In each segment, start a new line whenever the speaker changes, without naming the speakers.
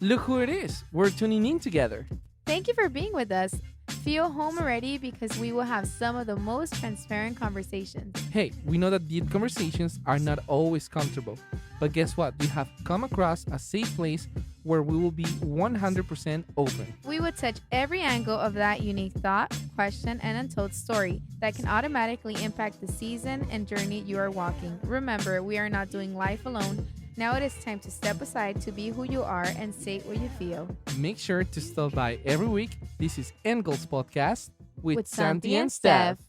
look who it is. We're tuning in together.
Thank you for being with us. Feel home already because we will have some of the most transparent conversations.
Hey, we know that deep conversations are not always comfortable, but guess what? We have come across a safe place where we will be 100% open.
We will touch every angle of that unique thought, question, and untold story that can automatically impact the season and journey you are walking. Remember, we are not doing life alone. Now it is time to step aside to be who you are and say what you feel.
Make sure to stop by every week. This is Engel's podcast with
Santi
Santi and
and
Steph.
Steph.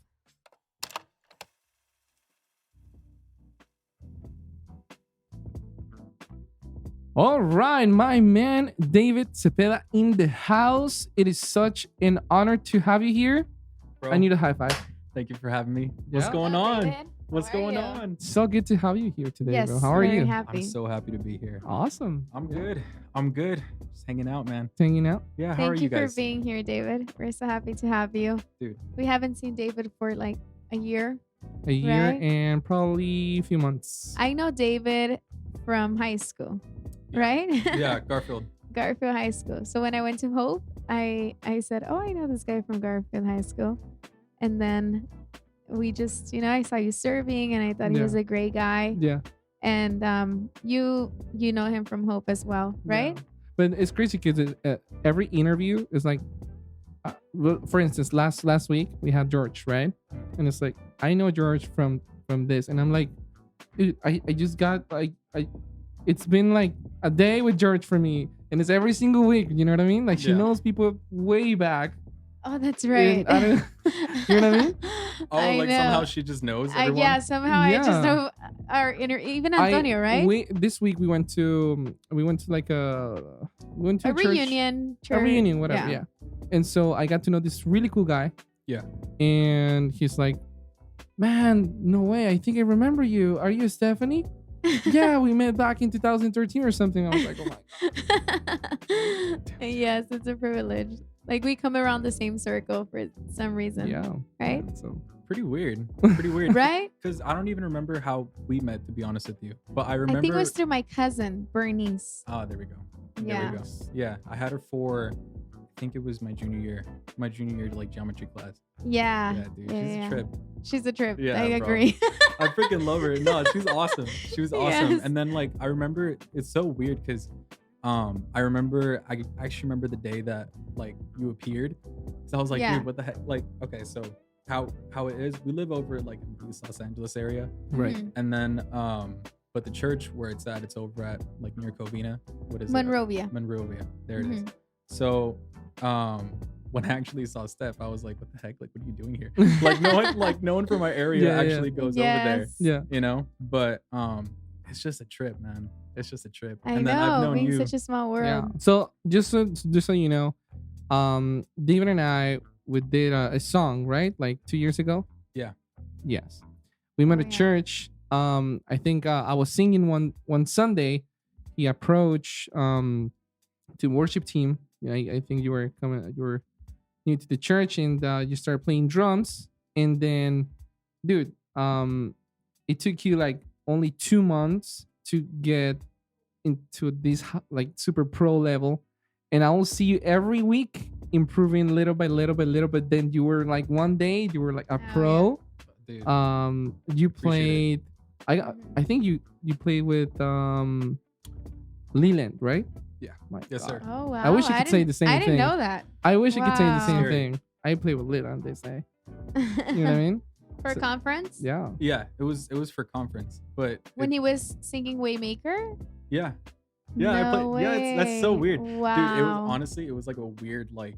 All right, my man, David Zepeda in the house. It is such an honor to have you here.
Bro,
I need a high five.
thank you for having me. What's
Yeah.
going
Hello,
on?
David.
What's
How are
going
you?
on?
So good to have you here today,
Yes,
bro. How are
very
you?
happy.
I'm so happy to be here.
Awesome.
I'm good. I'm good. Just hanging out, man.
Hanging out.
Yeah, how are
Thank
you
you
guys?
for being here, David. We're so happy to have you.
Dude.
We haven't seen David for like a year.
A year
Right.
and probably a few months.
I know David from high school,
Yeah.
right?
Yeah, Garfield.
Garfield High School. So when I went to Hope, I said, "Oh, I know this guy from Garfield High School," and then we just, I saw you serving, and I thought he
Yeah.
was a great guy.
Yeah.
And you know him from Hope as well, right?
Yeah. But it's crazy because every interview is like, well, for instance, last week we had George, right? And it's like, I know George from this, and I'm like, dude, I just got like it's been like a day with George for me, and it's every single week. You know what I mean? Like she
Yeah.
knows people way back.
Oh, that's right.
And I don't- you know what I mean?
Oh,
I
like
know.
somehow she just knows everyone.
Yeah, somehow I just
Yeah.
know our even Antonio, right?
This week we went to like we went to
A
church.
reunion,
A
church.
reunion, whatever. Yeah. And so I got to know this really cool guy.
Yeah.
And he's like, man, no way. I think I remember you. Are you Stephanie? Yeah, we met back in 2013 or something. I was like, oh my God.
Yes, it's a privilege. Like we come around the same circle for some reason.
Yeah.
Right?
So
Pretty weird. Pretty weird.
Right?
Because I don't even remember how we met, to be honest with you. But I remember.
I think it was through my cousin, Bernice.
Ah, there we go.
Yeah.
There we go. Yeah, I had her for, I think it was my junior year, like geometry class.
Yeah.
Yeah, dude, she's
yeah.
a trip.
She's a trip.
Yeah,
I
bro.
agree.
I freaking love her. No, she's awesome. She was awesome.
Yes.
And then like I remember, it's so weird because I actually remember the day that like you appeared. So I was like,
Yeah.
dude, what the heck? Like, okay, so how it is, we live over like in the East Los Angeles area.
right.
Mhm.
And then but the church where it's at, it's over at like near Covina. What is
Monrovia.
it? Monrovia. There it is.
Mhm.
So when I actually saw Steph, I was like, what the heck? Like, what are you doing here? Like no one from my area
Yeah, yeah.
actually goes over there.
Yes.
Yeah.
You know? But it's just a trip, man. It's just a trip.
I
and then I've
know,
known
being
you.
such a small world.
Yeah. So just so you know, David and I we did a song, right? Like 2 years ago.
Yeah.
Yes. We met
Oh,
at
yeah.
church. I think I was singing one Sunday. He approached to worship team. Yeah, I think you were new to the church, and you started playing drums. And then, dude, it took you like only 2 months to get into this like super pro level, and I will see you every week improving little by little by little. But then you were like one day you were like a
Oh,
pro.
Dude,
You
Appreciate
played. I think you played with Leland, right?
Yeah.
My
Yes,
God.
sir.
Oh wow.
I wish you could say
didn't-
the same
I didn't
thing.
know that.
I wish I could say the
Wow.
same
Scary.
thing. I play with Leland, they say. You know what I mean?
For
So-
conference?
Yeah.
yeah, it was for conference. But
When he was singing Waymaker?
yeah. Yeah, I
No
played. Yeah, that's so
way.
weird.
Wow.
Dude, it was honestly, it was like a weird, like,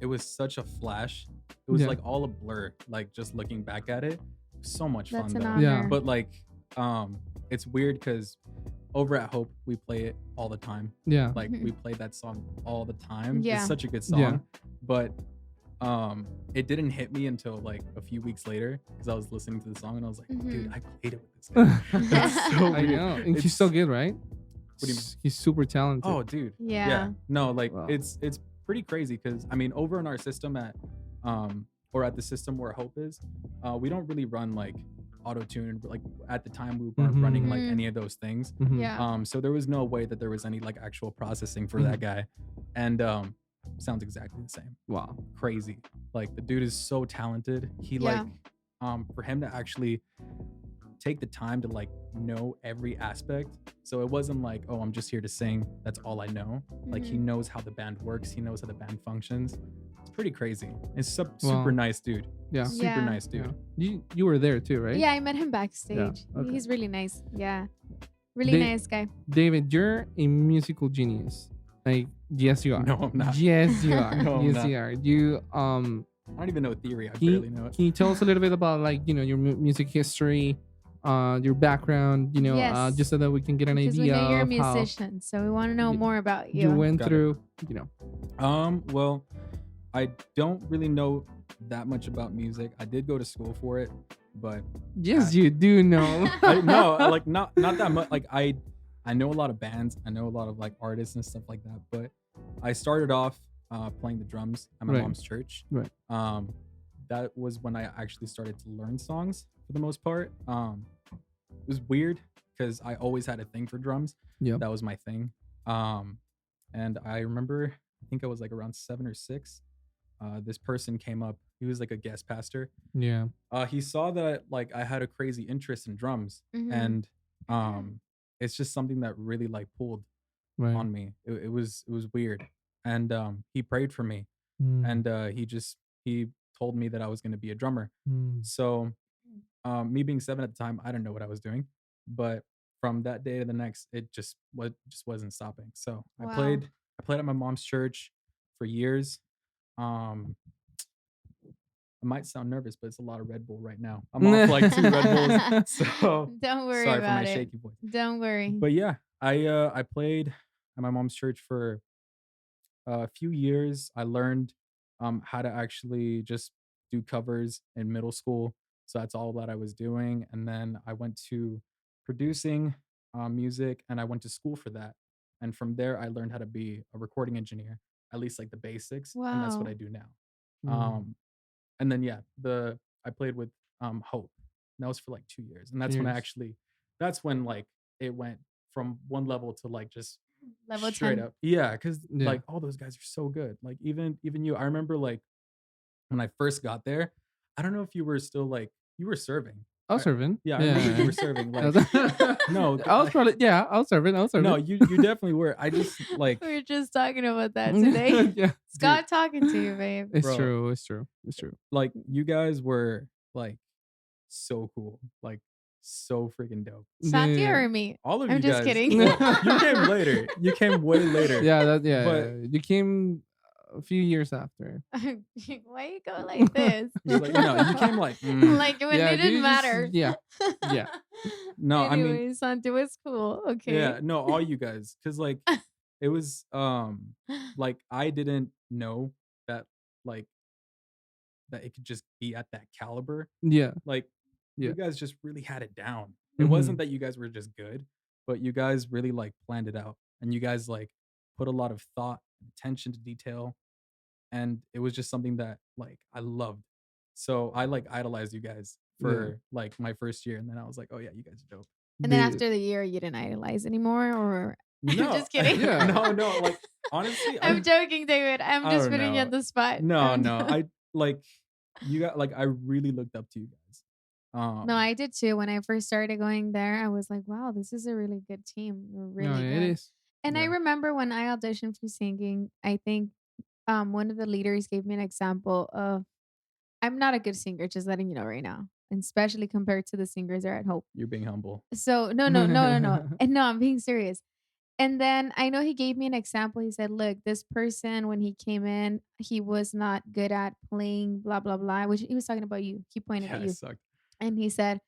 it was such a flash. It was
Yeah.
like all a blur. Like just looking back at it, so much
That's
fun
an
though.
honor.
Yeah.
But like, it's weird because over at Hope we play it all the time.
Yeah.
Like
Mhm.
we play that song all the time.
Yeah.
It's such a good song.
Yeah.
But it didn't hit me until like a few weeks later because I was listening to the song and I was like, dude,
Mhm.
I played it with this guy. That's so
I
weird.
know. And he's
It's-
so good, right?
What do you mean?
He's super talented.
Oh, dude.
Yeah.
No, like
Wow.
it's pretty crazy because I mean, over in our system at or at the system where Hope is, we don't really run like auto tune. Like at the time, we weren't running like
Mhm.
any of those things.
Mhm.
Yeah.
So there was no way that there was any like actual processing for that
Mhm.
guy, and sounds exactly the same.
Wow.
Crazy. Like the dude is so talented. He
Yeah.
like for him to actually take the time to like know every aspect. So it wasn't like, oh, I'm just here to sing. That's all I know. Like he
Mhm.
knows how the band works. He knows how the band functions. It's pretty crazy. It's super
Wow.
nice dude.
Yeah.
Super
Yeah.
nice
Yeah.
dude.
You were there too, right?
Yeah, I met him
Yeah.
backstage.
Okay.
He's really nice. Yeah. Really
Da-
nice guy.
David, you're a musical genius. Like, yes, you are.
No, I'm not.
Yes, you are.
No, I'm
Yes,
not.
you are. You
I don't even know theory. I
can
barely know it.
can you tell us a little bit about like your music history, your background,
Yes.
just so that we can get an
Because we
idea
know you're a
of how
musician, so we want to know
you,
more about
you
you.
went
Got it.
through,
Well, I don't really know that much about music. I did go to school for it, but
Yes,
I-
you do know.
I no, like not that much. Like I know a lot of bands. I know a lot of like artists and stuff like that. But I started off playing the drums at my
Right.
mom's church.
Right.
That was when I actually started to learn songs for the most part. It was weird because I always had a thing for drums.
Yeah.
That was my thing. And I remember, I think I was like around 7 or 6. This person came up. He was like a guest pastor.
Yeah.
He saw that like I had a crazy interest in drums,
Mhm.
and it's just something that really like pulled
Right.
on me. It was weird, and he prayed for me,
Mm,
and he told me that I was going to be a drummer.
mm,
So me being 7 at the time, I didn't know what I was doing, but from that day to the next, it just wasn't stopping. So
Wow.
I played at my mom's church for years. Um, I might sound nervous, but it's a lot of Red Bull right now. I'm off like 2 Red Bulls, so
Don't worry
sorry for my
about it.
shaky voice.
Don't worry.
But yeah, I played at my mom's church for a few years. I learned how to actually just do covers in middle school. So that's all that I was doing. And then I went to producing music, and I went to school for that. And from there, I learned how to be a recording engineer, at least like the basics. And that's what
Wow.
I do now.
mm.
Um, and then yeah, the I played with Hope. And that was for like 2 years. And that's when
Years.
that's when like it went from one level to like just
Level
straight
10.
up. Yeah, because
Yeah.
like all those guys are so good. Like even you. I remember like when I first got there, I don't know if you were still like you were serving.
I was serving.
Yeah, I remember you
Yeah.
were serving.
I
Like
was,
no,
I was probably I was serving. I was serving.
no, you definitely were. I just like
We were just talking about that today.
Yeah.
Scott talking to you, babe.
It's
Bro.
true. It's true. It's true.
like you guys were like so cool. Like so freaking dope.
Santi
Yeah.
or me?
All of
I'm
you
just
guys.
kidding.
Well, you came later. You came way later.
Yeah,
But-
yeah. You came a few years after.
Why you go like this?
Just like, you came like
like when
Yeah,
it didn't
you just-
matter.
yeah, yeah.
No, I mean
Anyway, Santi was cool. Okay.
yeah, no, all you guys. Cause like it was like I didn't know that like that it could just be at that caliber.
Yeah.
Like
Yeah.
you guys just really had it down. It
Mhm.
wasn't that you guys were just good, but you guys really like planned it out, and you guys like put a lot of thought and attention to detail, and it was just something that like I loved. So I like idolized you guys for like my first year, and then I was like, oh yeah, you guys are dope.
And then
The-
after the year, you didn't idolize anymore, or I'm
No,
just kidding.
Yeah.
no, like honestly,
I'm joking, David. I'm
I
just
don't
putting you
know.
on the spot.
No,
I'm
no,
not-
I like you got like I really looked up to you guys.
No, I did too. When I first started going there, I was like, wow, this is a really good team. We're really
no,
good.
it is.
And I
Yeah.
remember when I auditioned for singing, I think one of the leaders gave me an example of I'm not a good singer, just letting you know right now. And especially compared to the singers there at Hope.
You're being humble.
So no. And no, I'm being serious. And then I know he gave me an example. He said, look, this person, when he came in, he was not good at playing, blah, blah, blah, which he was talking about you. He pointed
Yeah,
at
I
you.
sucked.
And he said,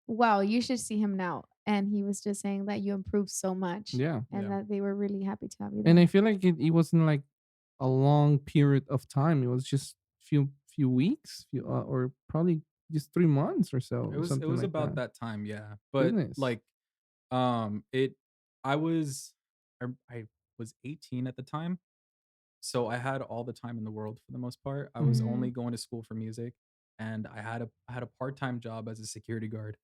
wow, you should see him now. And he was just saying that you improved so much.
Yeah.
And
Yeah.
that they were really happy to have you there.
And I feel like it wasn't like a long period of time. It was just few weeks, or probably just 3 months or so.
It was
something like
about that time, yeah. But
Goodness.
like it I was I was 18 at the time. So I had all the time in the world for the most part. I was
Mhm.
only going to school for music. and I had a part-time job as a security guard.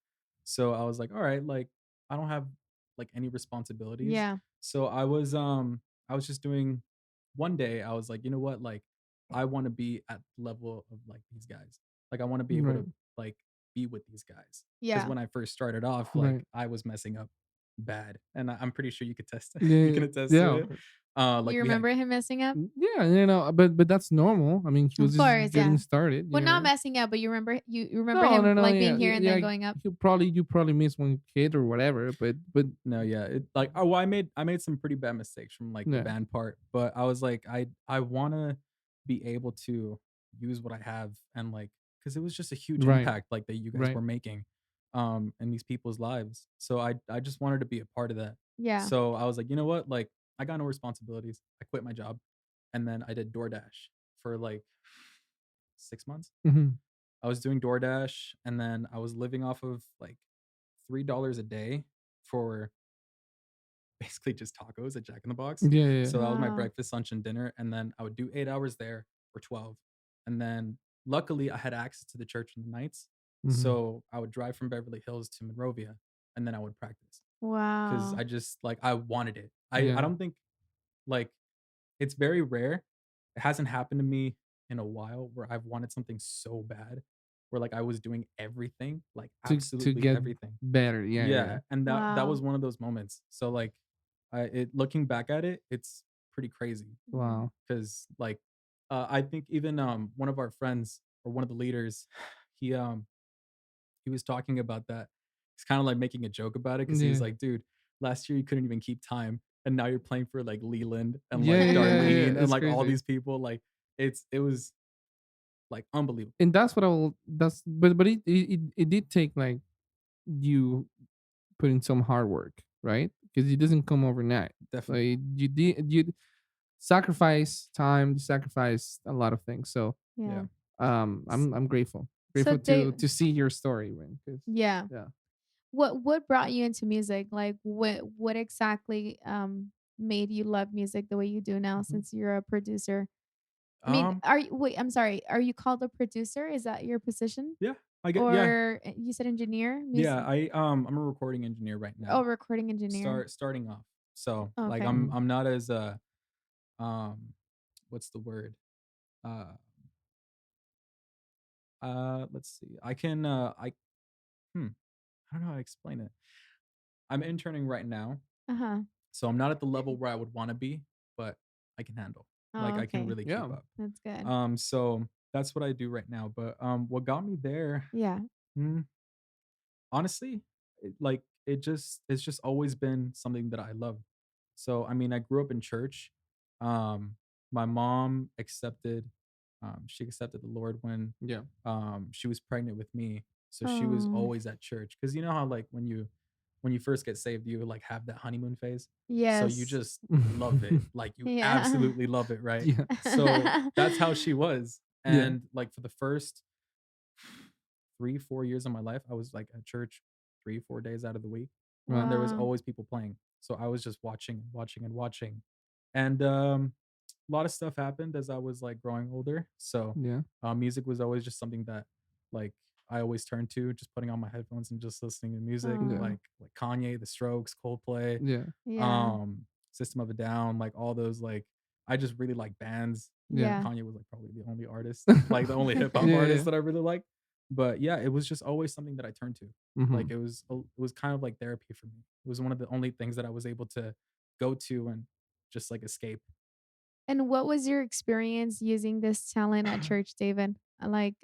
So I was like, all right, like I don't have like any responsibilities.
Yeah.
So I was just doing one day I was like, you know what, like I want to be at the level of like these guys. Like I want to be able
Right.
to like be with these guys. Because
Yeah.
when I first started off, like
Right.
I was messing up bad. And I'm pretty sure you could test you
Yeah.
can attest
Yeah.
to
Of
it.
course.
Like
You
we had
remember him messing up?
Yeah. But that's normal. I mean, he was
Of
just
course,
getting
yeah.
started.
Well, not messing up, but you remember
No,
him
no, no.
like being
Yeah,
here
yeah,
and then
yeah.
going up?
You probably missed one kid or whatever. But
No, yeah, it like oh, well, I made some pretty bad mistakes from like the
yeah.
band part, but I was like, I wanna be able to use what I have and like, because it was just a huge
Right.
impact like that you guys
Right.
were making, in these people's lives. So I just wanted to be a part of that.
Yeah.
So I was like, you know what, like I got no responsibilities. I quit my job, and then I did DoorDash for like 6 months.
Hmm.
I was doing DoorDash, and then I was living off of like $3 a day for basically just tacos at Jack in the Box.
Yeah. Yeah.
So that was my
Wow.
breakfast, lunch, and dinner, and then I would do 8 hours there or 12. And then luckily I had access to the church in the nights.
Hmm.
So I would drive from Beverly Hills to Monrovia and then I would practice because
Wow.
I just like I wanted it. I
Yeah.
don't think like it's very rare. It hasn't happened to me in a while where I've wanted something so bad where like I was doing everything, like
To
absolutely
get
everything.
better. Yeah. Yeah. Yeah.
Yeah, and that
Wow.
was one of those moments. So, like, looking back at it, it's pretty crazy
Mhm.
Wow.
because, like, I think even, one of our friends or one of the leaders, he, um, he was talking about that. He's kinda, like, making a joke about it because he was
Yeah.
like, "Dude, last year you couldn't even keep time, and now you're playing for, like, Leland and,
Yeah.
like,
Yeah. Yeah. Yeah.
Darlene and,
It's
like, all
crazy.
these people." Like, it was, like, unbelievable.
And that's what I will. That's but it did take like you putting some hard work, right? Because it doesn't come overnight.
Definitely.
Like you sacrifice time, you sacrifice a lot of things. So
Yeah.
Yeah.
S-
I'm grateful,
So
grateful
Dave,
to see your story, man. Because
yeah.
yeah.
What brought you into music? Like what exactly made you love music the way you do now
Mhm.
since you're a producer? I mean,
Um,
are you wait, I'm sorry. Are you called a producer? Is that your position?
yeah, I get yeah.
Or you said engineer?
Yeah,
Music.
I'm a recording engineer right
Oh,
now,
recording engineer.
starting off. So, like,
Okay.
I'm
Mhm.
I'm not as, um, what's the word? Uh, let's see. Hmm, I don't know how to explain it. I'm interning right now,
Uh-huh.
so I'm not at the level where I would wanna be, but I can handle. Like,
Oh,
I can
okay.
really keep
Yeah.
up.
That's good.
So that's what I do right now, but, what got me there,
Yeah.
hmm honestly, it's just always been something that I love. So, I mean, I grew up in church. Um, my mom she accepted the Lord when,
Yeah.
she was pregnant with me. So she was
Oh,
always at church. Cause you know how like when you first get saved, you like have that honeymoon phase. So you
yes.
just love it. Like you
Yeah.
absolutely love it, right?
Yeah.
So that's how she was.
Yeah.
And like for the first 3, 4 years of my life, I was like at church 3, 4 days out of the week, and
Right.
there was
Wow.
always people playing. So I was just watching, watching, and watching. And a lot of stuff happened as I was like growing older. So
Yeah.
music was always just something that like I always turned to, just putting on my headphones and just listening to music,
Yeah.
Oh,
like Kanye, The Strokes, Coldplay,
Yeah.
yeah.
System of a Down, like all those like I just really like bands.
Yeah.
Yeah.
Kanye was like probably the only artist, like the only hip hop
Yeah. Yeah.
artist that I really like. But yeah, it was just always something that I turned to. Like
Mhm.
it was kind of like therapy for me. It was one of the only things that I was able to go to and just like escape.
And what was your experience using this talent at church, David? Like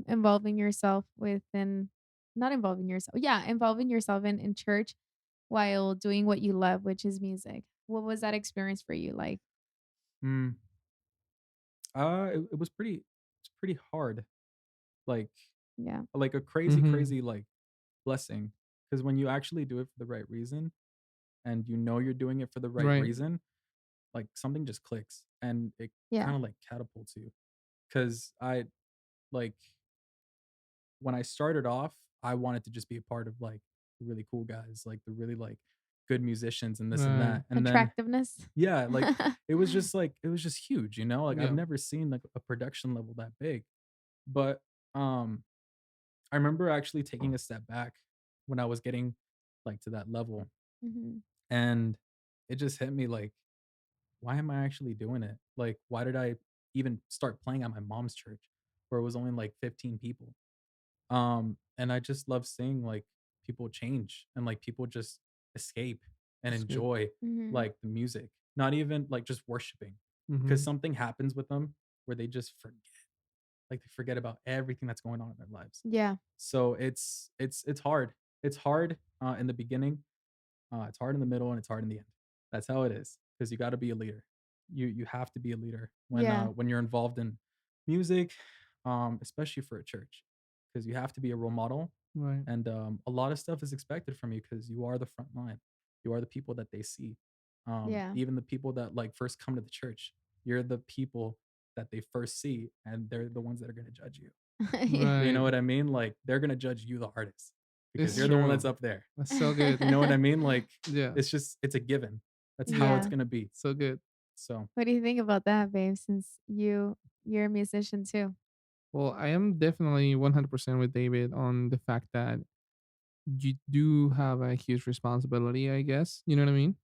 involving yourself within not involving yourself. Yeah, involving yourself in church while doing what you love, which is music. What was that experience for you like?
Mm, it was pretty hard. Like
Yeah.
like a crazy,
Mhm.
crazy like blessing. Because when you actually do it for the right reason and you know you're doing it for the right
Right.
reason, like something just clicks and it
Yeah.
kind of like catapults you. Because like when I started off, I wanted to just be a part of like the really cool guys, like the really like good musicians and this and
Right.
that. And then
Attractiveness.
yeah, like it was just huge, you know? Like I've
Yeah.
never seen like a production level that big. But um I remember actually taking a step back when I was getting like to that level,
Hmm.
and it just hit me like, why am I actually doing it? Like, why did I even start playing at my mom's church where it was only like 15 people? And I just love seeing like people change and like people just escape and
That's good.
enjoy
Hmm.
like the music, not even like just worshiping, because
Mm-hmm.
something happens with them where they just forget, like they forget about everything that's going on in their lives.
Yeah.
So it's hard. It's hard in the beginning, it's hard in the middle, and it's hard in the end. That's how it is, because you got to be a leader. You have to be a leader
Yeah.
when you're involved in music, especially for a church, because you have to be a role model,
Right.
and a lot of stuff is expected from you because you are the front line. You are the people that they see.
Yeah.
Even the people that like first come to the church, you're the people that they first see, and they're the ones that are going to judge you.
Yeah.
You know
Right.
what I mean? Like they're going to judge you the hardest because
It's
you're the one that's
true.
up there.
That's so good.
You know what I mean? Like,
Yeah.
it's a given. That's how it's
Yeah.
gonna be.
So good.
So,
What do you think about that, babe? Since you're a musician too.
Well, I am definitely 100% with David on the fact that you do have a huge responsibility, I guess. You know what I mean?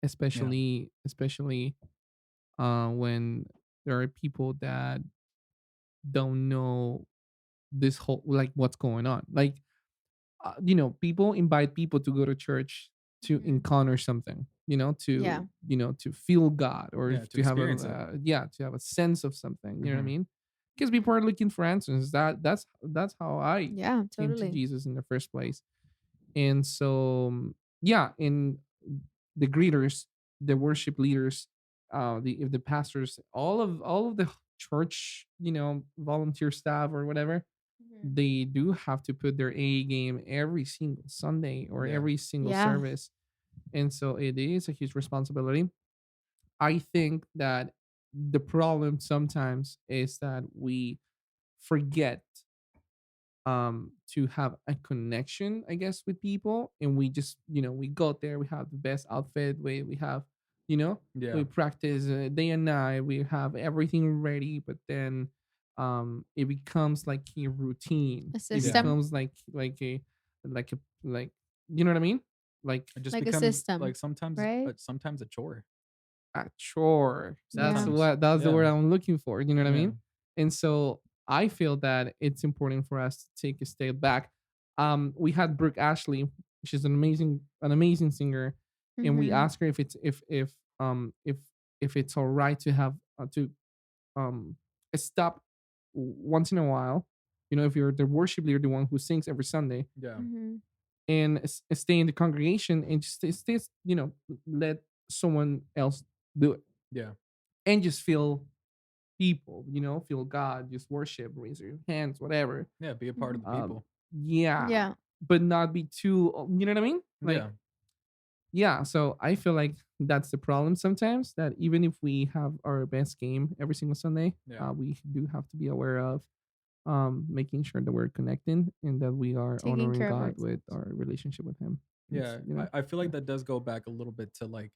yeah.
Especially when there are people that don't know this whole like what's going on. Like people invite people to go to church to
Hmm.
encounter something,
Yeah.
to feel God, or
Yeah, to
to have a
experience it.
to have a sense of something. You know what I
Mhm.
mean? Because people are looking for answers. That's how I
Yeah,
came to
totally.
Jesus in the first place. And so, yeah, in the greeters, the worship leaders, the pastors, all of the church, volunteer staff or whatever,
Hmm.
they do have to put their A game every single Sunday or
Yeah.
every single
Yeah.
service. And so it is a huge responsibility. I think that the problem sometimes is that we forget to have a connection, I guess, with people, and we just we go there, we have the best outfit, we have you know we
Yeah.
practice day and night, we have everything ready, but then it becomes like a routine,
A
it
Yeah.
system,
becomes like you know what I mean, like
It just
like a
becomes
system,
like
right?
sometimes a chore.
a chore. That's
Yeah.
Sometimes.
that's the
Yeah.
word I'm looking for. You know what I
Yeah.
mean? And so I feel that it's important for us to take a step back. We had Brooke Ashley. She's an amazing singer, and we
Hmm.
asked her if it's all right to have to um stop once in a while. If you're the worship leader, the one who sings every Sunday,
Yeah.
Hmm.
and stay in the congregation and just let someone else do it
Yeah.
and just feel people, feel God, just worship, raise your hands, whatever.
Yeah, be a part of
Hmm.
the
Um,
people.
yeah,
Yeah.
but not be too, you know what I mean? Like,
Yeah.
yeah. So I feel like that's the problem sometimes. That even if we have our best game every single Sunday,
Yeah.
we do have to be aware of making sure that we're connecting and that we are
Taking
honoring
care of
God with
ourselves.
our relationship with Him. It's
Yeah. I feel like
yeah,
that does go back a little bit to like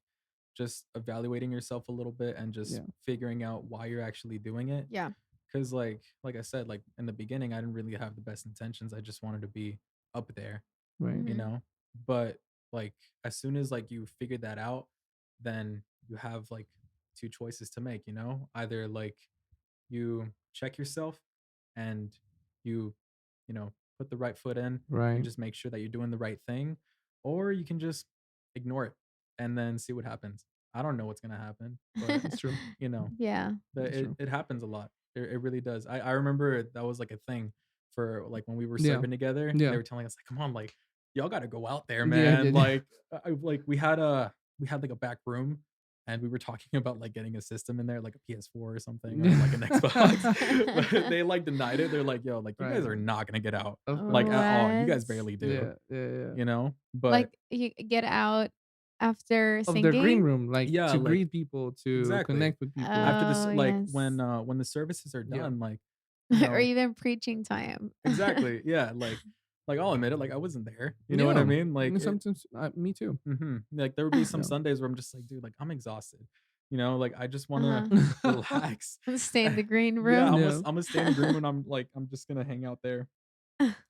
just evaluating yourself a little bit and just
yeah,
figuring out why you're actually doing it.
Yeah.
Cause like I said, like in the beginning, I didn't really have the best intentions. I just wanted to be up there,
right,
you
Hmm.
know? But like as soon as like you figure that out, then you have like two choices to make, you know? Either like you check yourself and you, you know, put the right foot in and
right.
just make sure that you're doing the right thing, or you can just ignore it and then see what happens. I don't know what's gonna happen, but
It's true.
you know,
Yeah.
It's true.
it happens a lot. It really does. I remember that was like a thing for like when we were
Yeah,
serving together. They
yeah,
were telling us like, "Come on, like y'all got to go out there,
yeah, yeah,
man."
yeah.
Like like we had like a back room, and we were talking about like getting a system in there, like a PS4 or something, or like an Xbox. But they like denied it. They're like, "Yo, like you
Right.
guys are not gonna get out
Of
like
course.
at all. You
What?
guys barely do,
Yeah, yeah, yeah.
you know." But
Like you get out after
Of the green
singing?
room, like
yeah,
to
like
greet people, to
exactly
connect with people.
after this,
Oh,
like
yes.
when the services are
Yeah.
done, like
Or
know,
even preaching time.
exactly. Yeah, like I'll admit it, like I wasn't there. You know what I
Yeah.
mean? Like
And
it
sometimes me too.
like there would be some
Yeah.
Sundays where I'm just like, dude, like I'm exhausted. Like I just want to
Uh-huh.
relax.
Stay in the green
Yeah,
room.
Yeah.
I'm gonna stay in the green room. I'm just gonna hang out there,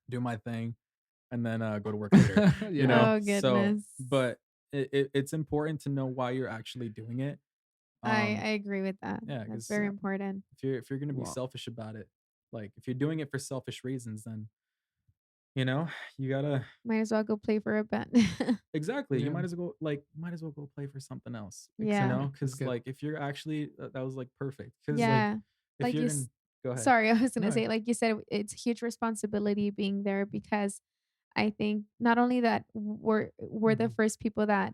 do my thing, and then go to work later.
Yeah.
Oh
So,
goodness.
but it's important to know why you're actually doing it.
I agree with that.
Yeah,
That's
because
very important.
if you're gonna be
Wow.
selfish about it, like if you're doing it for selfish reasons, then you know you gotta
Might as well go play for a bit.
exactly. You
Yeah.
might as well go play for something else.
Yeah.
Yeah. That's
Because
good.
like if you're actually that was like perfect. Because like
Yeah.
if
Like
you're
you
in, go ahead.
sorry, I was gonna
No.
say, like you said, it's a huge responsibility being there because I think not only that we're the
Mhm.
first people that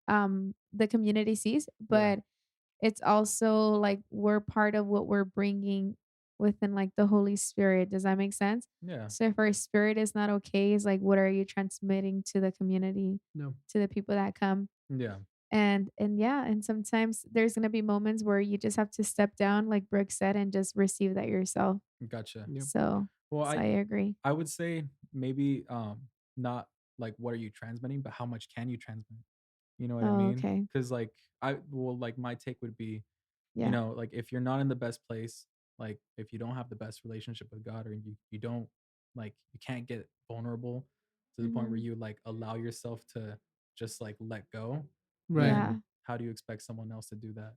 the community sees,
Yeah.
but it's also like we're part of what we're bringing within like the Holy Spirit. Does that make sense?
Yeah.
So if our spirit is not okay, it's like what are you transmitting to the community,
No.
to the people that come?
Yeah.
And yeah, and sometimes there's gonna be moments where you just have to step down, like Brooke said, and just receive that yourself.
Gotcha.
Yep.
So
Well,
so I agree.
I would say maybe not like what are you transmitting, but how much can you transmit? You know what I
Oh,
mean?
okay.
Because like like my take would be,
Yeah.
like if you're not in the best place, like if you don't have the best relationship with God, or you don't like you can't get vulnerable to the point where
Mhm.
you like allow yourself to just like let go,
Right.
then
Yeah.
how do you expect someone else to do that?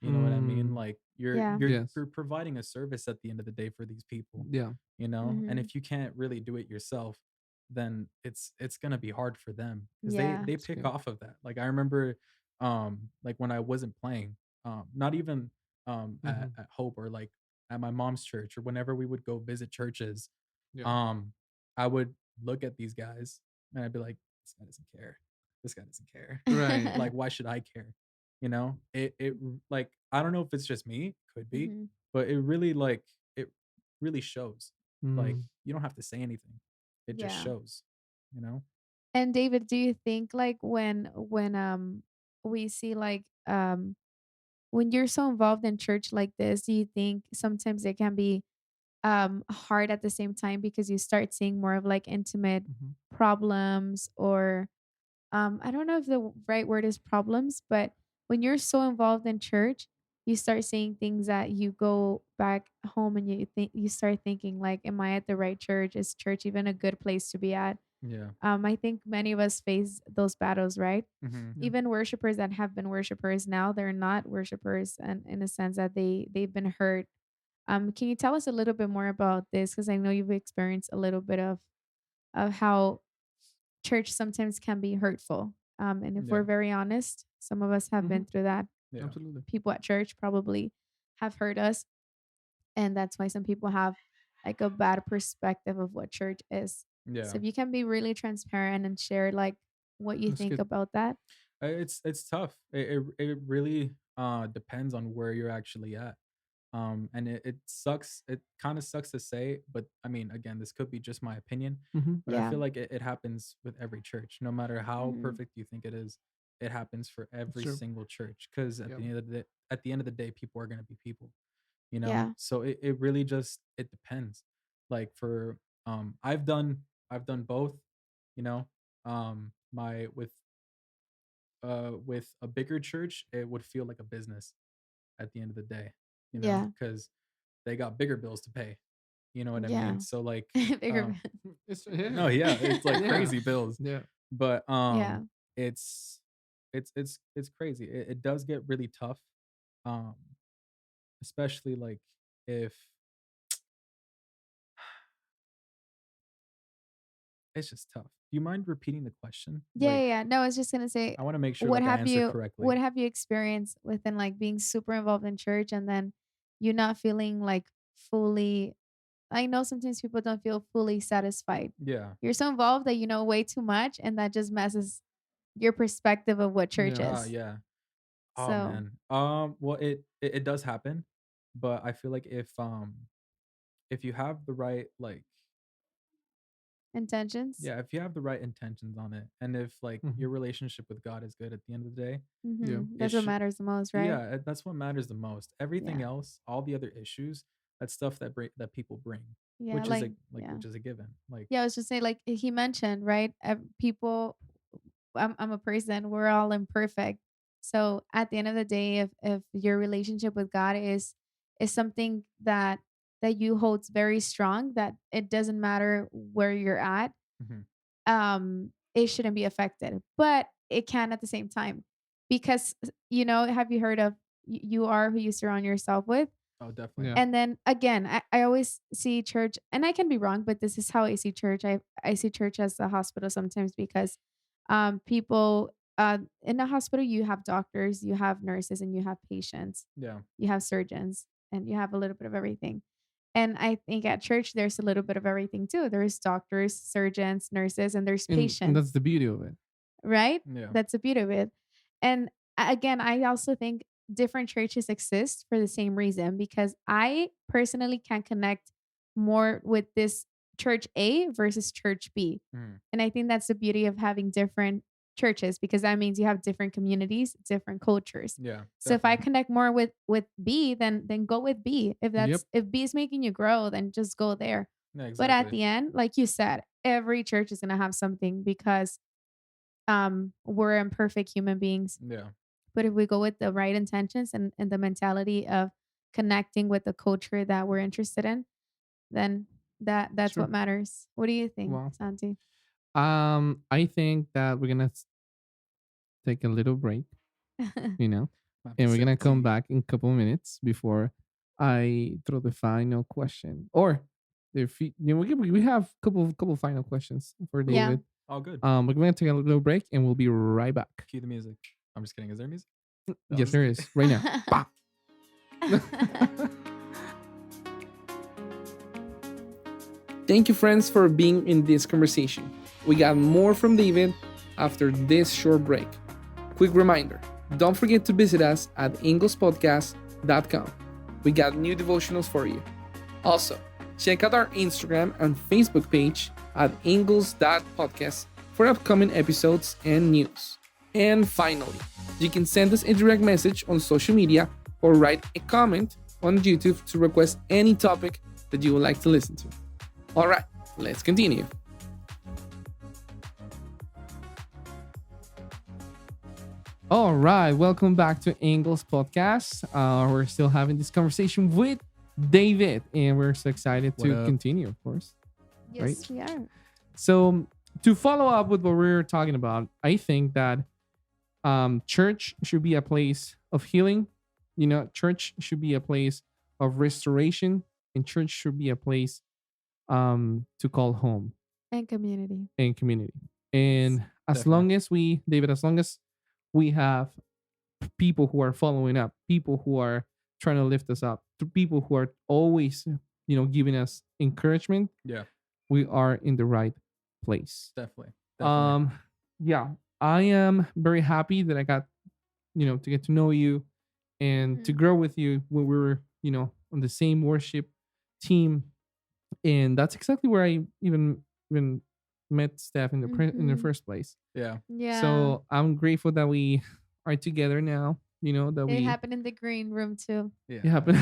You know what I mean?
Mm.
Like
Yeah.
Yes.
you're providing a service at the end of the day for these people,
Yeah.
and
Mhm.
if you can't really do it yourself, then it's gonna be hard for them because
Yeah.
they
That's
pick
good.
off of that. Like I remember, like when I wasn't playing, not even
Mhm.
at Hope or like at my mom's church or whenever we would go visit churches,
Yeah.
um, I would look at these guys and I'd be like, this guy doesn't care. This guy doesn't care.
Right.
Like, why should I care? Like I don't know if it's just me, could be,
Mhm.
but it really shows. Like
Mm.
you don't have to say anything. It just
Yeah.
shows, you know?
And David, do you think like when we see like when you're so involved in church like this, do you think sometimes it can be hard at the same time because you start seeing more of like intimate
Mhm.
problems or I don't know if the right word is problems, but when you're so involved in church, you start seeing things that you go back home and you start thinking like, am I at the right church? Is church even a good place to be at?
Yeah.
I think many of us face those battles, right?
Mhm.
Yeah.
Even worshipers that have been worshipers now, they're not worshipers, and in a sense that they've been hurt. Can you tell us a little bit more about this? Because I know you've experienced a little bit of how church sometimes can be hurtful. And if we're
Yeah.
very honest, some of us have been
Mhm.
through that.
Yeah.
Absolutely.
People at church probably have hurt us, and that's why some people have like a bad perspective of what church is. So
Yeah.
if you can be really transparent and share like what you
That's
think
good.
about that.
It's tough. It really depends on where you're actually at. And it sucks. It kind of sucks to say, but I mean, again, this could be just my opinion,
Mhm.
but I
Yeah.
feel like it happens with every church, no matter how
Mhm.
perfect you think it is. It happens for
That's
every
true.
single church because
Yeah.
at the end of the day, people are gonna be people, you know.
Yeah.
So it really just it depends. Like for I've done both, you know. My with a bigger church, it would feel like a business at the end of the day,
Yeah.
because they got bigger bills to pay. You know what I mean?
Yeah.
So like,
Bigger.
It's
no,
yeah.
yeah, it's like
Yeah.
crazy bills,
Yeah.
but
Yeah.
it's it's crazy. It does get really tough, um, especially like if it's just tough. Do you mind repeating the question?
Yeah, yeah,
Like,
yeah. No, I was just gonna say,
I want to make sure like I answer
what
correctly.
have you experienced within like being super involved in church and then you not feeling like fully I know sometimes people don't feel fully satisfied.
Yeah.
You're so involved that you know way too much and that just messes your perspective of what church
Yeah.
is.
Yeah. Oh
So,
man. Well, it does happen, but I feel like if you have the right like
intentions?
yeah, if you have the right intentions on it, and if like
Mhm.
your relationship with God is good at the end of the day,
Yeah.
Mhm.
it
That's what
should
matters the most, right?
yeah, that's what matters the most. Everything
Yeah.
else, all the other issues, that's stuff that people bring,
Yeah, like yeah.
which is a given. Like
Yeah, I was just saying like he mentioned, right? People I'm a person, we're all imperfect. So at the end of the day, if your relationship with God is something that you hold very strong, that it doesn't matter where you're at,
Mhm.
it shouldn't be affected, but it can at the same time. Because have you heard of you are who you surround yourself with?
Oh, definitely.
Yeah.
And then again, I always see church, and I can be wrong, but this is how I see church. I see church as a hospital sometimes because people in a hospital, you have doctors, you have nurses, and you have patients,
Yeah.
you have surgeons, and you have a little bit of everything. And I think at church there's a little bit of everything too. There's doctors, surgeons, nurses, and there's
And that's
patients,
the beauty of it.
right?
Yeah.
That's the beauty of it. And again, I also think different churches exist for the same reason because I personally can connect more with this church A versus church B.
Mhm.
And I think that's the beauty of having different churches because that means you have different communities, different cultures.
Yeah,
So if I
definitely.
connect more with B, then go with B.
Yep.
If B is making you grow, then just go there.
Yeah,
But at
exactly.
the end, like you said, every church is going to have something because we're imperfect human beings.
Yeah.
But if we go with the right intentions and the mentality of connecting with the culture that we're interested in, then that's
Sure.
what matters. What do you think,
Wow.
Santi?
I think that we're gonna take a little break, you know,
Have to
and we're
sip
gonna come
tea.
back in a couple of minutes before I throw the final question. Or if we have couple final questions for
Yeah.
David.
All good.
We're gonna take a little break and we'll be right back.
Cue the music. I'm just kidding. Is there music? No, I'm
Yes,
just
there
kidding.
is right now. Bah! Thank you, friends, for being in this conversation. We got more from David after this short break. Quick reminder, don't forget to visit us at inglespodcast.com. We got new devotionals for you. Also, check out our Instagram and Facebook page at ingles.podcast for upcoming episodes and news. And finally, you can send us a direct message on social media or write a comment on YouTube to request any topic that you would like to listen to. All right, let's continue. All right, welcome back to Angles Podcast. We're still having this conversation with David, and we're so excited
What
to
up?
continue, of course. Right?
Yes, we are.
So, to follow up with what we were talking about, I think that church should be a place of healing. Church should be a place of restoration, and church should be a place to call home
And community.
and community. And as
Definitely.
long as David, as long as we have people who are following up, people who are trying to lift us up, to people who are always, giving us encouragement,
Yeah,
we are in the right place.
definitely. Definitely.
Um, yeah, I am very happy that I got, to get to know you and to
Mhm.
grow with you when we were, on the same worship team. And that's exactly where I even met Steph in the
Mhm.
first place.
Yeah.
Yeah.
So I'm grateful that we are together now. That
It
we
happened in the green room too.
Yeah.
it happened.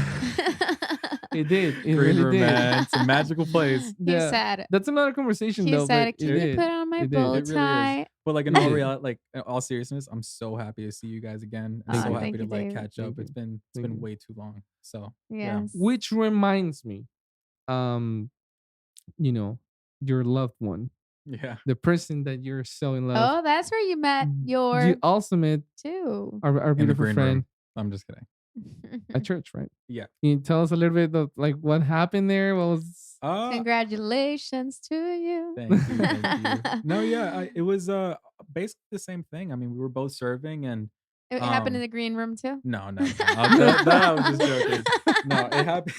It did. It
Green
really
room,
did.
man. It's a magical place.
He
Yeah,
said,
that's another conversation
he
though. But
said,
it
"Can you
did.
put on my
It did.
bow
It really is.
tie?"
But like in
It
all
did.
reality, like in all seriousness, I'm so happy to see you guys again, and
Thank
so
you.
happy
Thank
to
you,
like
Dave.
catch
Thank
up.
you.
It's
Thank
been
you.
way too long. So yeah.
Yes.
Which reminds me, um, you know, your loved one,
Yeah.
the person that you're so in love.
Oh, that's where you met
You
your
also met
two.
our
In the
beautiful
green
friend
room. I'm just kidding.
at church, right?
Yeah.
Can you tell us a little bit of like what happened there? What was
Congratulations to you.
Thank you. Thank you. No, yeah, it was basically the same thing. I mean, we were both serving and
It happened in
um
the green room too?
no, no, no. That I was just joking. No, it happened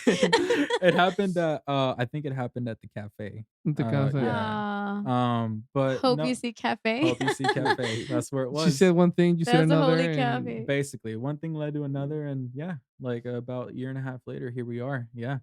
it happened at I think it happened at the cafe.
the cafe?
Yeah.
Aw.
But
Hope You
no,
See Cafe.
Hope You See Cafe. That's where it
She
was.
said one thing, you said
That's a
another,
holy
and
cafe.
Basically, one thing led to another, and yeah, like about a year and a half later, here we are. Yeah,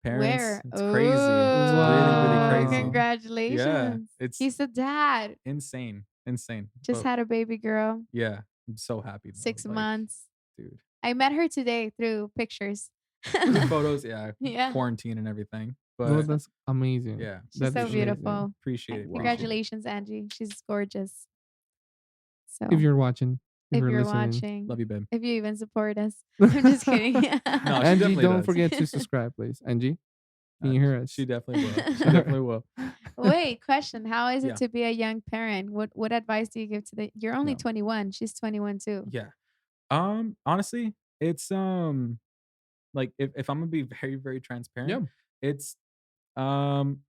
parents,
Where?
it's crazy. It's really, really
Oh,
crazy.
wow.
Yeah,
congratulations.
it's
He's a dad.
insane, insane.
Just
But
had a baby girl.
yeah, I'm so happy though.
6 months.
Dude,
I met her today through pictures.
through photos, yeah,
Yeah.
quarantine and everything.
No,
But
that's amazing.
yeah,
She's
That
so
is
appreciate it.
amazing.
beautiful.
Appreciate it.
Wow.
Appreciate it.
Congratulations, Angie. She's gorgeous.
If
So
you're watching. if
If
you're
you're
listening.
watching,
Love you, babe.
if you even support us. I'm just kidding.
No, she
Angie,
definitely
don't
does.
forget to subscribe, please. Angie, can you hear
She
us?
definitely will. She definitely will.
Wait, question. How is it
Yeah.
to be a young parent? What advice do you give to the You're only
No.
21. She's 21 too.
Yeah. Honestly, it's like if I'm gonna be very, very transparent,
Yeah,
it's um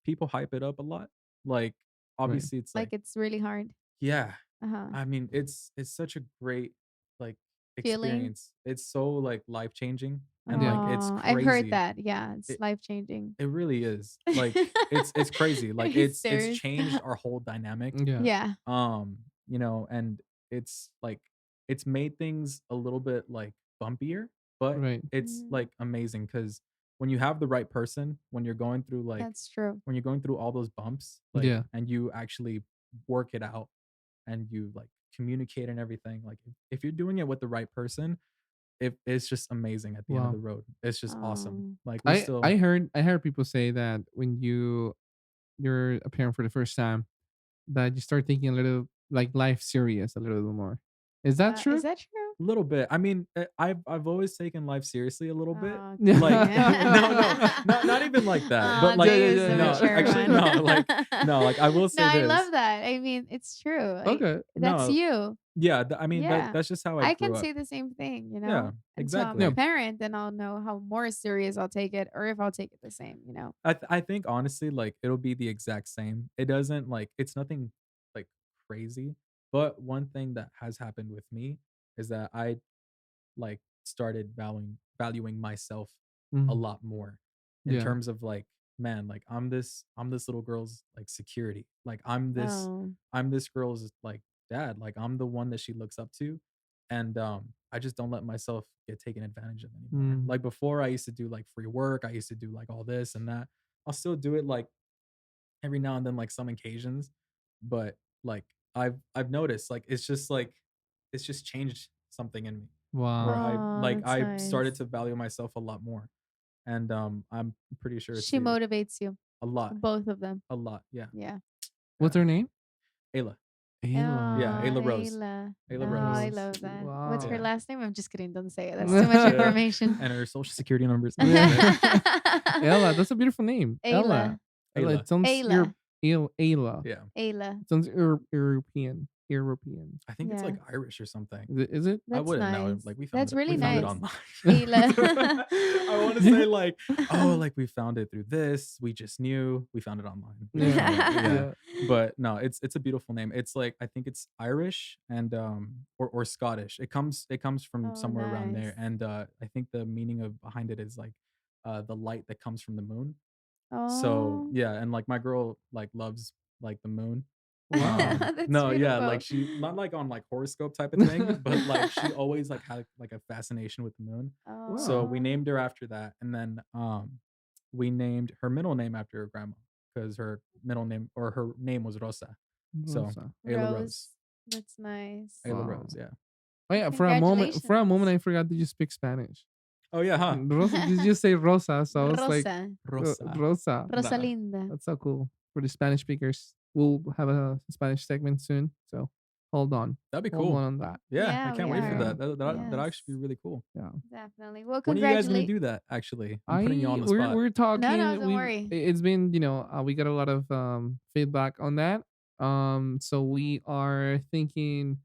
people hype it up a lot. Like
right.
obviously it's
Like
like,
it's really hard.
yeah.
Uh-huh.
I mean, it's such a great like
Feeling.
experience. It's so like life changing and
Yeah,
like it's
Oh, I've heard
crazy.
that. Yeah, it's
It
life changing.
it really is. Like it's crazy. Like
He
it's
stares.
changed our whole dynamic.
yeah,
Yeah.
And it's like it's made things a little bit like bumpier, but
right.
it's
Mhm.
like amazing because when you have the right person, when you're going through like
That's true.
when you're going through all those bumps, like
Yeah,
and you actually work it out and you like communicate and everything, like if you're doing it with the right person, it's just amazing at the end of
wow.
the road. It's just awesome.
Um,
Like we
I
still
I heard I heard people say that when you're a parent for the first time, that you start thinking a little like life serious a little bit more. Is that
is
true?
that true?
a little bit. I mean, I've always taken life seriously a little bit. Like
Okay.
no, not even like that. But
Oh,
like
Yeah,
Dave is
yeah,
the
no,
yeah,
mature
actually
one.
no, like no, like I will
No,
say
I
this.
love that. I mean, it's true.
Okay.
That's
No,
you.
yeah, I mean
Yeah.
that's just how I
I
grew
can
up.
say the same thing,
Yeah,
until I'm
Yeah.
a
exactly.
parent, then I'll know how more serious I'll take it or if I'll take it the same.
I think honestly, like it'll be the exact same. It doesn't like it's nothing like crazy. But one thing that has happened with me is that I like started valuing myself a
Mhm.
lot more in
Yeah.
terms of like, man, like I'm this little girl's like security. Like
Oh.
I'm this girl's like dad. Like I'm the one that she looks up to. And I just don't let myself get taken advantage of anymore.
Mm.
Like before I used to do like free work, I used to do like all this and that. I'll still do it like every now and then, like some occasions, but like I've noticed like it's just changed something in me where
Wow.
Oh, that's
I started
nice.
to value myself a lot more, and I'm pretty sure it's
She
you.
motivates you,
A lot,
both of them.
a lot, yeah,
Yeah.
What's
yeah.
her name?
Ayla,
Ayla.
yeah,
Oh,
Ayla Rose,
Ayla. Oh,
Ayla Rose,
I
Rose.
love that. What's her
Wow.
yeah,
last name? I'm just kidding. Don't say it. That's too much
yeah,
information.
and her social security numbers.
Yeah. Ella, that's a beautiful name. Ella.
Ayla.
Ella, it
Ayla,
sounds
Ayla.
Ayla.
yeah,
Ayla.
It sounds European. European.
I think it's
Yeah.
like Irish or something.
Is it?
I
That's
wouldn't know.
nice.
Like
That's
we
really
found it
nice.
online.
Ayla.
I want to say like, oh, like we found it through this. We just knew we found it online.
Yeah.
Yeah,
Yeah.
but no, it's a beautiful name. It's like I think it's Irish and or Scottish. It comes from
Oh,
somewhere around
nice.
there, and I think the meaning of behind it is like the light that comes from the moon. So
Oh,
yeah, and like my girl like loves like the moon.
Wow.
that's
No, yeah, like
beautiful.
she not like on like horoscope type of thing, but like she always like had like a fascination with the moon. So
Wow.
we
Oh,
named her after that, and then we named her middle name after her grandma because her middle name or her name was Rosa. So
Rosa.
Ayla Rose,
Rose. That's nice.
Ayla
Wow.
Rose, yeah.
Oh yeah, for a moment
Congratulations.
I forgot that you speak Spanish.
Oh yeah, huh?
Rosa, did you say Rosa? So I was like
Rosa.
Rosa.
Rosa.
Nah,
Rosalinda.
That's so cool. For the Spanish speakers, we'll have a Spanish segment soon. So hold on,
that'd be
hold
cool.
on that.
Yeah, I
Yeah, we
can't wait for
are.
Yeah,
that. That
Yes,
actually be really cool.
yeah.
definitely. Well,
When are you guys gonna
congratulate.
do that? Actually, I'm putting you
I
on the spot.
we're
No, no,
talking.
don't worry.
It's been we got a lot of feedback on that. So we are thinking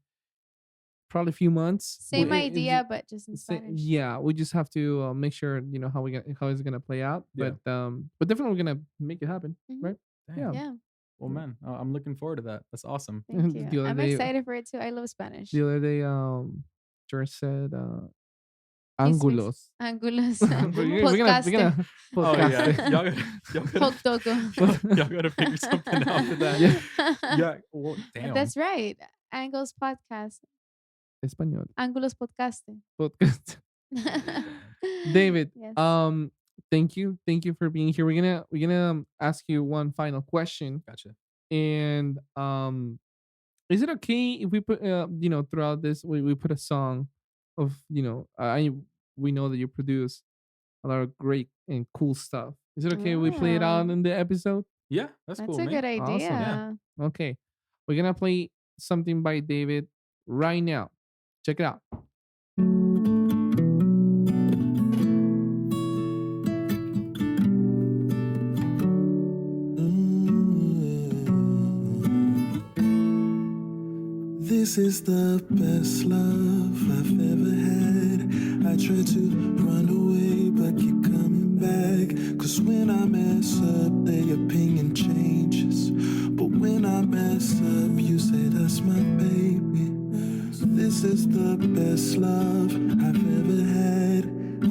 probably a few months.
Same idea, but just in Spanish.
Yeah, we just have to make sure how it's gonna play out.
Yeah.
But definitely we're gonna make it happen,
Hmm.
right?
Dang.
Yeah.
Yeah,
Well, man, I'm looking forward to that. That's awesome.
thank you.
the other
I'm
day,
excited for it too. I love Spanish.
the other day, George said,
He speaks
"Angulos."
Angulos.
We're
Podcaste.
gonna
Oh
podcast
yeah,
it.
y'all gotta
Hoktogo.
y'all gotta figure something out for that.
Yeah,
Yeah. Well, damn.
That's right. Angles podcast.
español
Angulos podcaste.
podcast. David,
Yes.
thank you for being here. We're gonna ask you one final question,
Gotcha.
and is it okay if we put throughout this we put a song of I we know that you produce a lot of great and cool stuff. Is it okay if we play it out
Oh,
in the episode?
Yeah, that's
that's
cool
a
with me.
good
Awesome.
Yeah.
idea.
Okay, we're gonna play something by David. right now. Check it out.
This is the best love I've ever had. I try to run away, but keep coming back. Cause when I mess up, their opinion changes. But when I mess up, you say that's my baby. This is the best love I've ever had.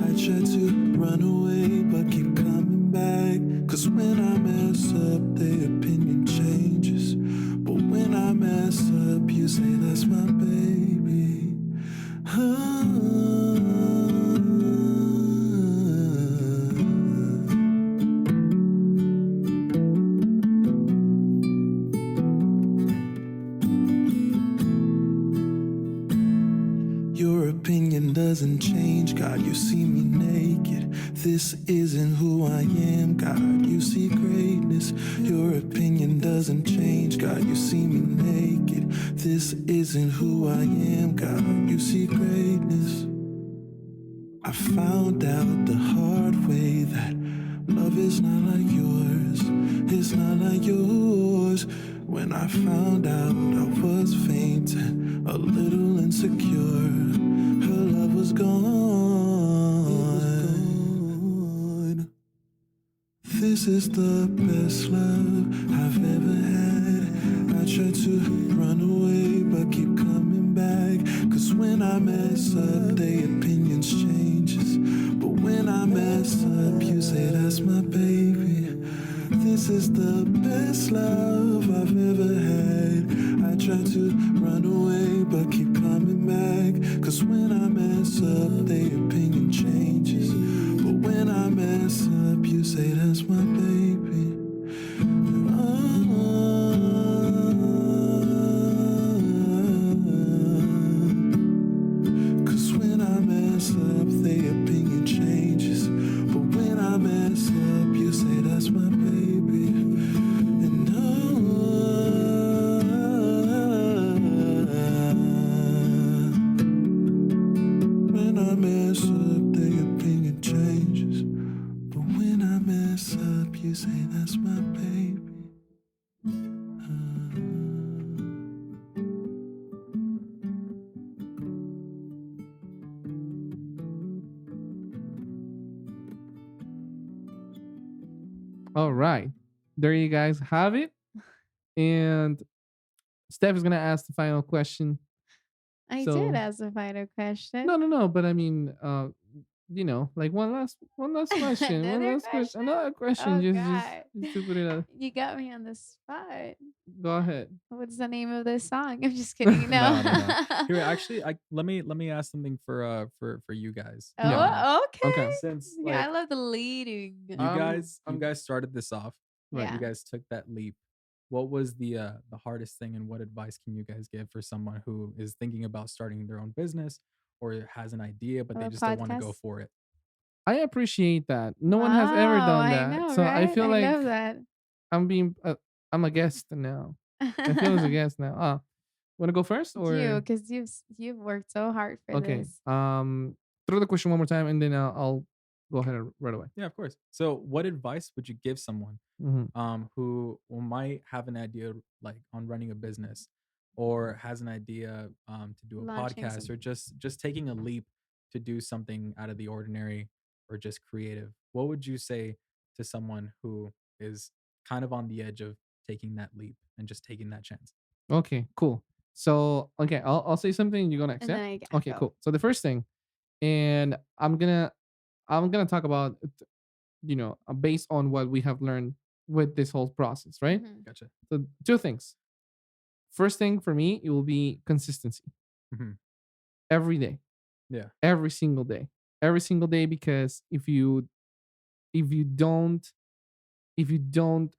I try to run away, but keep coming back. Cause when I mess up, their opinion changes. But when I mess up, you say that's my baby. Your opinion doesn't change, God, you see me naked. This isn't who I am, God, you see greatness. Your opinion doesn't change, God, you see me naked. This isn't who I am, God, you see greatness. I found out the hard way that love is not like yours, it's not like yours. When I found out I was faint and a little insecure, her love was gone. This is the best love I've ever had. I try to run away, but keep coming back. Cause when I mess up, their opinions changes. But when I mess up, you say that's my baby. This is the best love I've ever had. I try to run away, but keep coming back. Cause when I mess up, their opinion changes. But when I mess up, you say that's my baby. Cause when I mess up, their opinion changes. But when I mess up, you say that's my baby. And when I mess up, their opinion changes. But when I mess up, you say that's my baby.
All right. There you guys have it. And Steph is going to ask the final question.
I did
So,
ask a final question.
no, no, no. But I mean, like one last question, one
Another
last question,
question?
another question.
Oh
Just,
God.
just to put it out.
You got me on the spot.
Go ahead.
What's the name of this song? I'm just kidding. No.
No, no, no. Here, actually, I let me ask something for you guys.
Yeah.
Oh,
Okay.
okay.
Since
Yeah, I
like
love the leading.
you guys you
Um,
guys started this off,
right.
you
Yeah.
guys took that leap. What was the hardest thing, and what advice can you guys give for someone who is thinking about starting their own business or has an idea but
Of
they
a
just don't want to go
podcast.
for it?
I appreciate that. No one has ever
Wow,
done
I
that.
know,
So I
right?
feel
I
like
love that.
I'm being, I'm a guest now. I feel as a guest now. Want to go first
You,
or
because you've worked so hard for
okay?
this.
Throw the question one more time, and then I'll go ahead and right away.
Yeah, of course. So, what advice would you give someone
Hmm.
who might have an idea like on running a business or has an idea to do a
Launching
podcast or
something.
just taking a leap to do something out of the ordinary or just creative? What would you say to someone who is kind of on the edge of taking that leap and just taking that chance?
Okay, cool. So okay, I'll say something. You're gonna
And then
accept.
I
Okay,
go.
cool. So the first thing, and I'm gonna talk about based on what we have learned with this whole process, right?
Mhm.
Gotcha.
So two things. First thing for me, it will be consistency
Hmm.
every day,
Yeah.
every single day, every single day. Because if you don't if you don't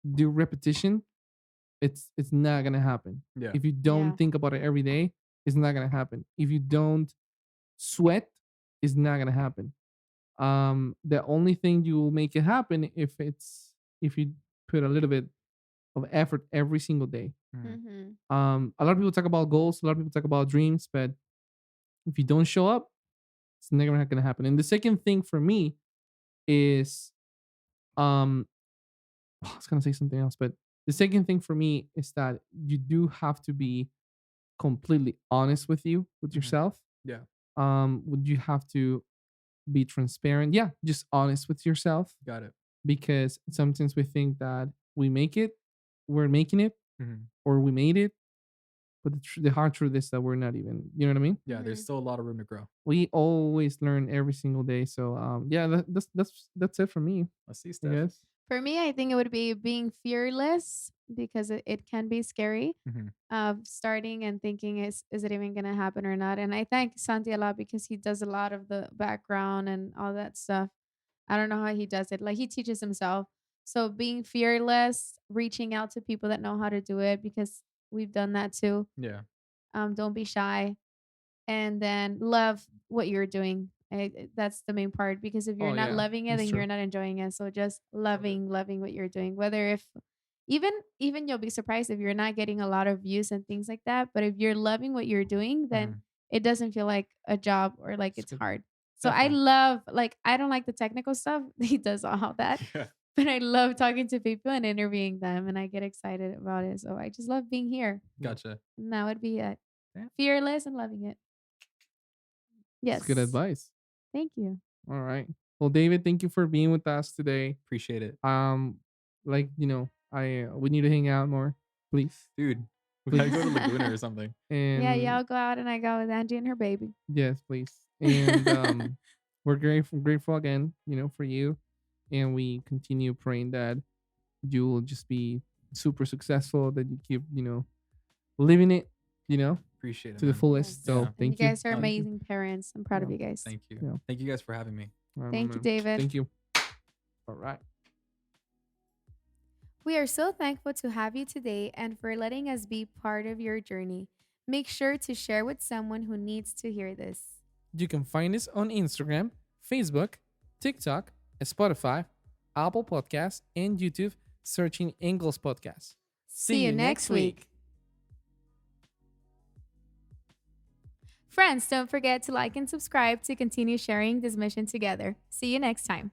do repetition, it's not gonna happen.
Yeah.
If you don't
Yeah.
think about it every day, it's not gonna happen. If you don't sweat, it's not gonna happen. The only thing you will make it happen if you put a little bit of effort every single day.
Mhm.
Mm-hmm.
A lot of people talk about goals, a lot of people talk about dreams, but if you don't show up, it's never gonna happen. And the second thing for me is um I was gonna say something else, but the second thing for me is that you do have to be completely honest with
Mhm.
yourself.
Yeah.
Would you have to be transparent? Yeah, just honest with yourself,
Got it.
because sometimes we think that we're making it,
Mhm.
or we made it, but the hard truth is that we're not even. You know what I mean?
Yeah, there's
Mm-hmm.
still a lot of room to grow.
We always learn every single day. So yeah, that's it for me,
Let's see,
I
Steph.
guess.
For me, I think it would be being fearless because it can be scary
Mhm.
of starting and thinking, is it even going to happen or not? And I thank Santi a lot because he does a lot of the background and all that stuff. I don't know how he does it. Like he teaches himself. So being fearless, reaching out to people that know how to do it because we've done that too.
Yeah.
Don't be shy, and then love what you're doing. That's the main part because if you're
Oh
not
yeah,
loving it,
that's
then you're
true.
not enjoying it. So just
Love it.
loving what you're doing. Whether if even you'll be surprised if you're not getting a lot of views and things like that. But if you're loving what you're doing, then
Mhm.
it doesn't feel like a job or like
It's
it's
good.
hard. So I
Definitely.
love like I don't like the technical stuff. He does all that.
Yeah.
But I love talking to people and interviewing them and I get excited about it. So I just love being here.
Gotcha.
And that would be it.
Yeah.
Fearless and loving it.
It's good
Yes.
advice.
Thank you.
All right. Well, David, thank you for being with us today.
Appreciate it.
Like I we need to hang out more, please,
Dude, we gotta
please,
go to Laguna or something.
Yeah,
and
y'all go out and I go with Angie and her baby.
yes, please, and we're grateful again, for you, and we continue praying that you will just be super successful, that you keep living it, you know,
Appreciate it,
to the
man.
fullest.
Yes.
Yeah.
So
And you
thank you,
guys are
thank you.
amazing parents. I'm proud of
Yeah.
you guys.
Thank you.
Yeah.
Thank you guys for having me.
All right, my
Thank you,
man.
David.
Thank you. All right.
We are so thankful to have you today and for letting us be part of your journey. Make sure to share with someone who needs to hear this.
You can find us on Instagram, Facebook, TikTok, Spotify, Apple Podcasts, and YouTube, searching Angles Podcast.
See you next week. Friends, don't forget to like and subscribe to continue sharing this mission together. See you next time.